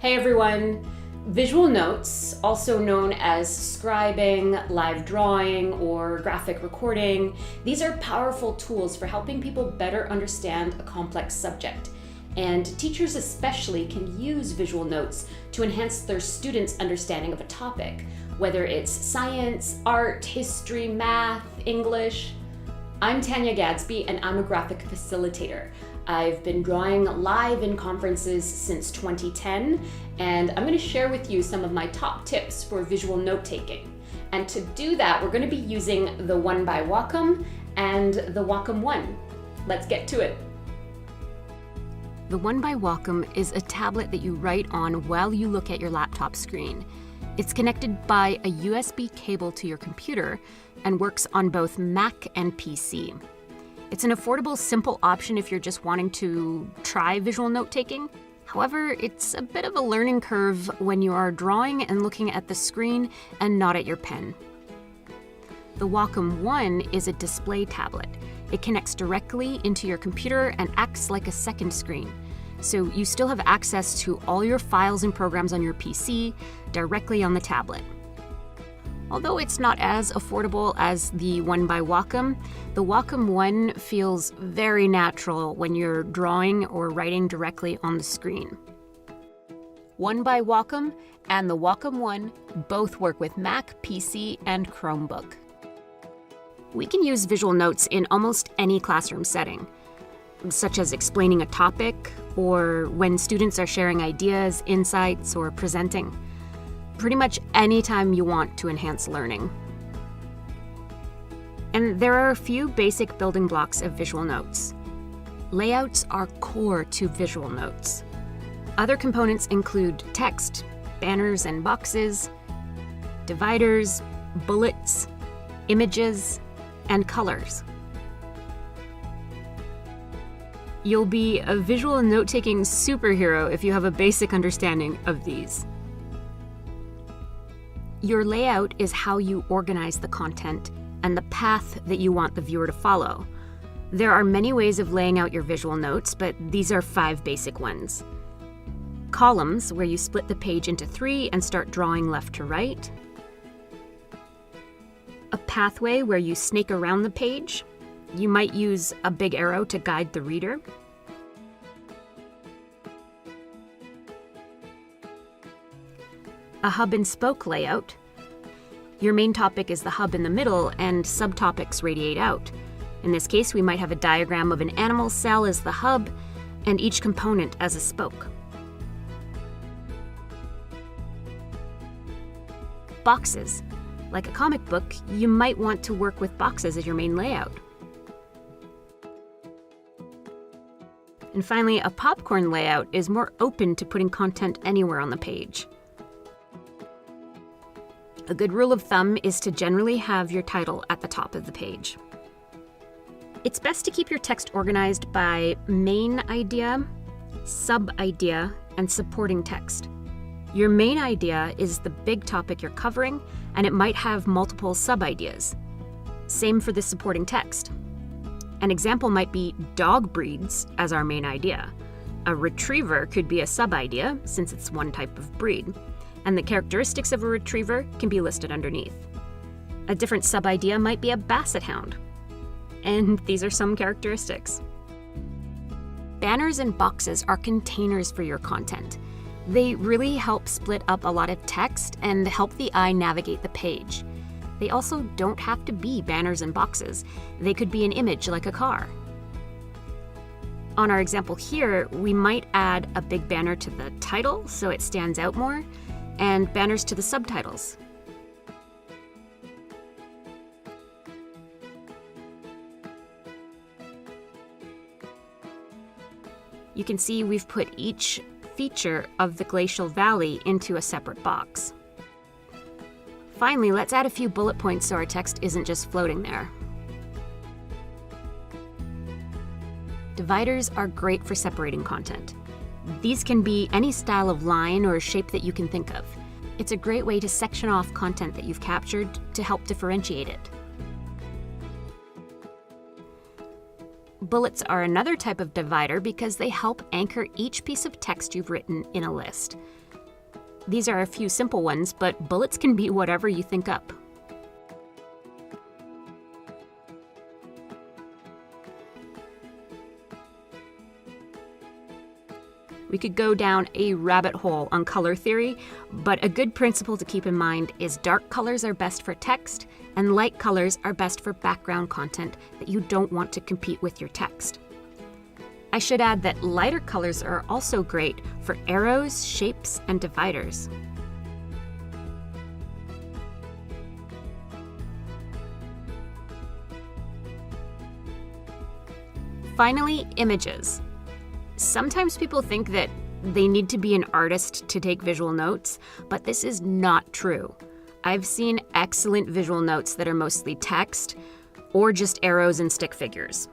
Hey everyone! Visual notes, also known as scribing, live drawing, or graphic recording, these are powerful tools for helping people better understand a complex subject. And teachers especially can use visual notes to enhance their students' understanding of a topic, whether it's science, art, history, math, English. I'm Tanya Gadsby and I'm a graphic facilitator. I've been drawing live in conferences since 2010, and I'm going to share with you some of my top tips for visual note-taking. And to do that, we're going to be using the One by Wacom and the Wacom One. Let's get to it. The One by Wacom is a tablet that you write on while you look at your laptop screen. It's connected by a USB cable to your computer and works on both Mac and PC. It's an affordable, simple option if you're just wanting to try visual note-taking. However, it's a bit of a learning curve when you are drawing and looking at the screen and not at your pen. The Wacom One is a display tablet. It connects directly into your computer and acts like a second screen. So you still have access to all your files and programs on your PC directly on the tablet. Although it's not as affordable as the One by Wacom, the Wacom One feels very natural when you're drawing or writing directly on the screen. One by Wacom and the Wacom One both work with Mac, PC, and Chromebook. We can use visual notes in almost any classroom setting, such as explaining a topic or when students are sharing ideas, insights, or presenting. Pretty much any time you want to enhance learning. And there are a few basic building blocks of visual notes. Layouts are core to visual notes. Other components include text, banners and boxes, dividers, bullets, images, and colors. You'll be a visual note-taking superhero if you have a basic understanding of these. Your layout is how you organize the content and the path that you want the viewer to follow. There are many ways of laying out your visual notes, but these are 5 basic ones. Columns, where you split the page into 3 and start drawing left to right. A pathway, where you snake around the page. You might use a big arrow to guide the reader. A hub and spoke layout. Your main topic is the hub in the middle and subtopics radiate out. In this case, we might have a diagram of an animal cell as the hub and each component as a spoke. Boxes. Like a comic book, you might want to work with boxes as your main layout. And finally, a popcorn layout is more open to putting content anywhere on the page. A good rule of thumb is to generally have your title at the top of the page. It's best to keep your text organized by main idea, sub-idea, and supporting text. Your main idea is the big topic you're covering, and it might have multiple sub-ideas. Same for the supporting text. An example might be dog breeds as our main idea. A retriever could be a sub-idea, since it's one type of breed, and the characteristics of a retriever can be listed underneath. A different sub-idea might be a basset hound, and these are some characteristics. Banners and boxes are containers for your content. They really help split up a lot of text and help the eye navigate the page. They also don't have to be banners and boxes. They could be an image like a car. On our example here, we might add a big banner to the title so it stands out more, and banners to the subtitles. You can see we've put each feature of the glacial valley into a separate box. Finally, let's add a few bullet points so our text isn't just floating there. Dividers are great for separating content. These can be any style of line or shape that you can think of. It's a great way to section off content that you've captured to help differentiate it. Bullets are another type of divider because they help anchor each piece of text you've written in a list. These are a few simple ones, but bullets can be whatever you think up. We could go down a rabbit hole on color theory, but a good principle to keep in mind is dark colors are best for text and light colors are best for background content that you don't want to compete with your text. I should add that lighter colors are also great for arrows, shapes, and dividers. Finally, images. Sometimes people think that they need to be an artist to take visual notes, but this is not true. I've seen excellent visual notes that are mostly text or just arrows and stick figures.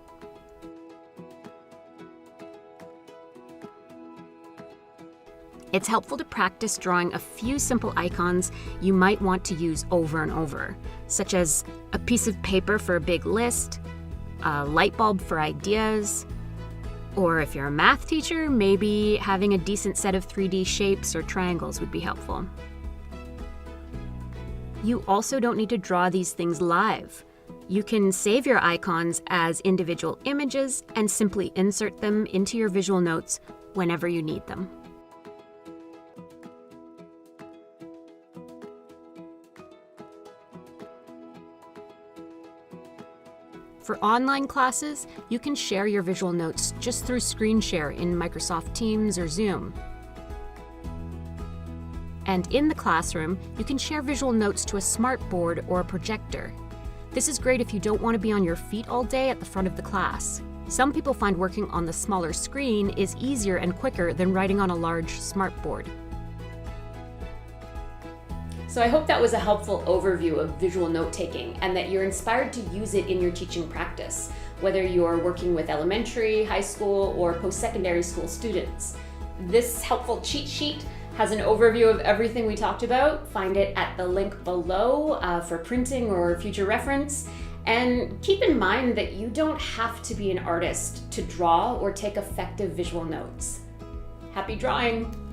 It's helpful to practice drawing a few simple icons you might want to use over and over, such as a piece of paper for a big list, a light bulb for ideas, or if you're a math teacher, maybe having a decent set of 3D shapes or triangles would be helpful. You also don't need to draw these things live. You can save your icons as individual images and simply insert them into your visual notes whenever you need them. For online classes, you can share your visual notes just through screen share in Microsoft Teams or Zoom. And in the classroom, you can share visual notes to a smartboard or a projector. This is great if you don't want to be on your feet all day at the front of the class. Some people find working on the smaller screen is easier and quicker than writing on a large smartboard. So I hope that was a helpful overview of visual note-taking and that you're inspired to use it in your teaching practice, whether you're working with elementary, high school, or post-secondary school students. This helpful cheat sheet has an overview of everything we talked about. Find it at the link below for printing or future reference. And keep in mind that you don't have to be an artist to draw or take effective visual notes. Happy drawing!